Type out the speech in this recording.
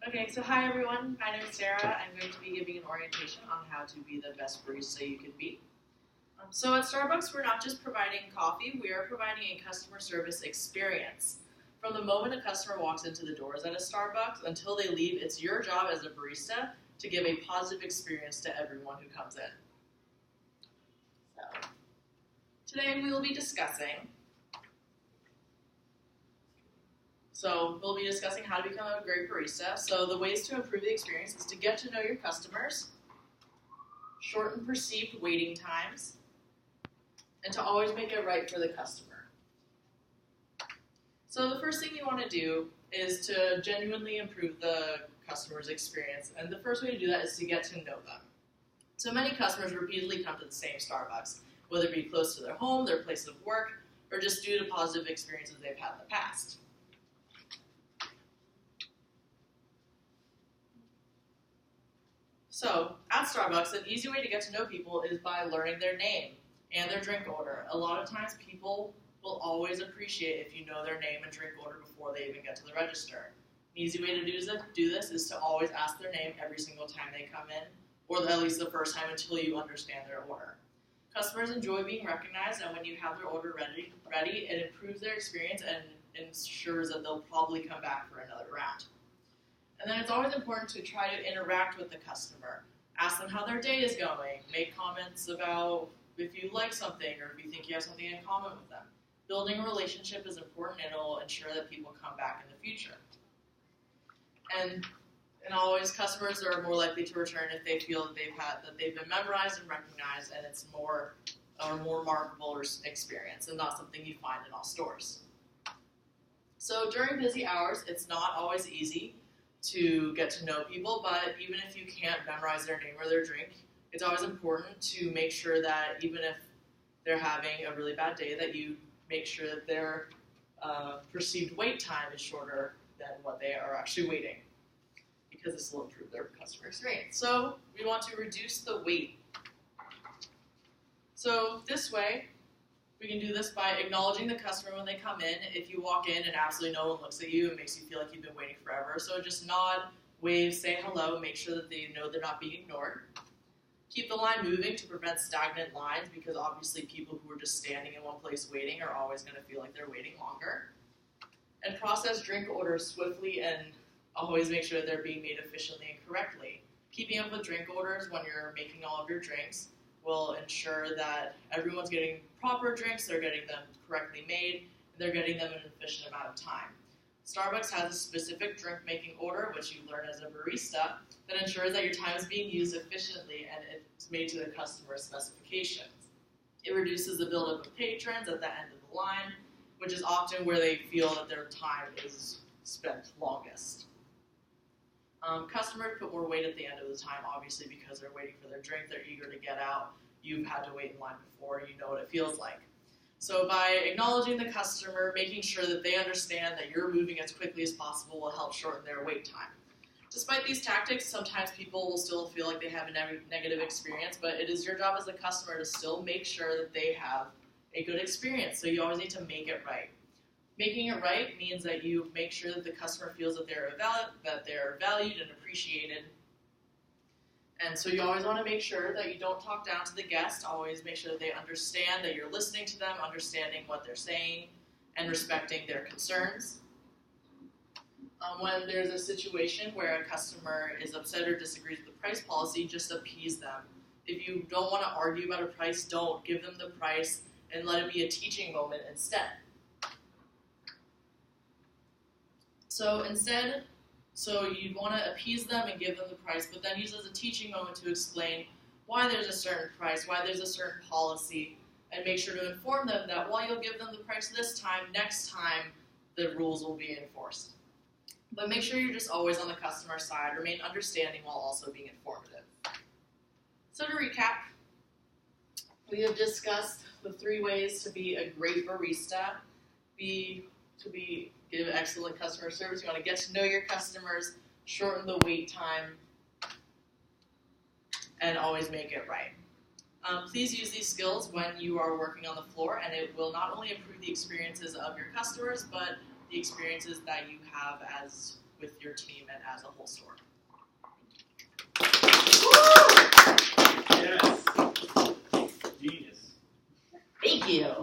Okay, so hi everyone. My name is Sarah. I'm going to be giving an orientation on how to be the best barista you can be. So at Starbucks, we're not just providing coffee, we are providing a customer service experience. From the moment a customer walks into the doors at a Starbucks until they leave, it's your job as a barista to give a positive experience to everyone who comes in. So today we will be discussing we'll be discussing how to become a great barista. So the ways to improve the experience is to get to know your customers, shorten perceived waiting times, and to always make it right for the customer. So the first thing you want to do is to genuinely improve the customer's experience. And the first way to do that is to get to know them. So many customers repeatedly come to the same Starbucks, whether it be close to their home, their place of work, or just due to positive experiences they've had in the past. So, at Starbucks, an easy way to get to know people is by learning their name and their drink order. A lot of times people will always appreciate if you know their name and drink order before they even get to the register. An easy way to do this is to always ask their name every single time they come in, or at least the first time until you understand their order. Customers enjoy being recognized, and when you have their order ready, it improves their experience and ensures that they'll probably come back for another round. And then it's always important to try to interact with the customer. Ask them how their day is going. Make comments about if you like something or if you think you have something in common with them. Building a relationship is important and it will ensure that people come back in the future. And always, customers are more likely to return if they feel that they've been memorized and recognized, and it's more remarkable experience and not something you find in all stores. So during busy hours, it's not always easy to get to know people, but even if you can't memorize their name or their drink, it's always important to make sure that even if they're having a really bad day, that you make sure that their perceived wait time is shorter than what they are actually waiting, because this will improve their customer experience. So we want to reduce the wait. So this way, we can do this by acknowledging the customer when they come in. If you walk in and absolutely no one looks at you, it makes you feel like you've been waiting forever. So just nod, wave, say hello, make sure that they know they're not being ignored. Keep the line moving to prevent stagnant lines, because obviously people who are just standing in one place waiting are always going to feel like they're waiting longer. And process drink orders swiftly and always make sure that they're being made efficiently and correctly. Keeping up with drink orders when you're making all of your drinks will ensure that everyone's getting proper drinks, they're getting them correctly made, and they're getting them in an efficient amount of time. Starbucks has a specific drink-making order, which you learn as a barista, that ensures that your time is being used efficiently and it's made to the customer's specifications. It reduces the buildup of patrons at the end of the line, which is often where they feel that their time is spent longest. Customers put more weight at the end of the time, obviously, because they're waiting for their drink, they're eager to get out. You've had to wait in line before, you know what it feels like. So by acknowledging the customer, making sure that they understand that you're moving as quickly as possible will help shorten their wait time. Despite these tactics, sometimes people will still feel like they have a negative experience, but it is your job as a customer to still make sure that they have a good experience, so you always need to make it right. Making it right means that you make sure that the customer feels that they're valued and appreciated. And so you always want to make sure that you don't talk down to the guest. Always make sure that they understand that you're listening to them, understanding what they're saying, and respecting their concerns. When there's a situation where a customer is upset or disagrees with the price policy, just appease them. If you don't want to argue about a price, don't. Give them the price and let it be a teaching moment instead. So you'd want to appease them and give them the price, but then use it as a teaching moment to explain why there's a certain price, why there's a certain policy, and make sure to inform them that while you'll give them the price this time, next time the rules will be enforced. But make sure you're just always on the customer side, remain understanding while also being informative. So to recap, we have discussed the 3 ways to be a great barista. Give excellent customer service. You want to get to know your customers, shorten the wait time, and always make it right. Please use these skills when you are working on the floor, and it will not only improve the experiences of your customers, but the experiences that you have as with your team and as a whole store. Yes. Genius. Thank you.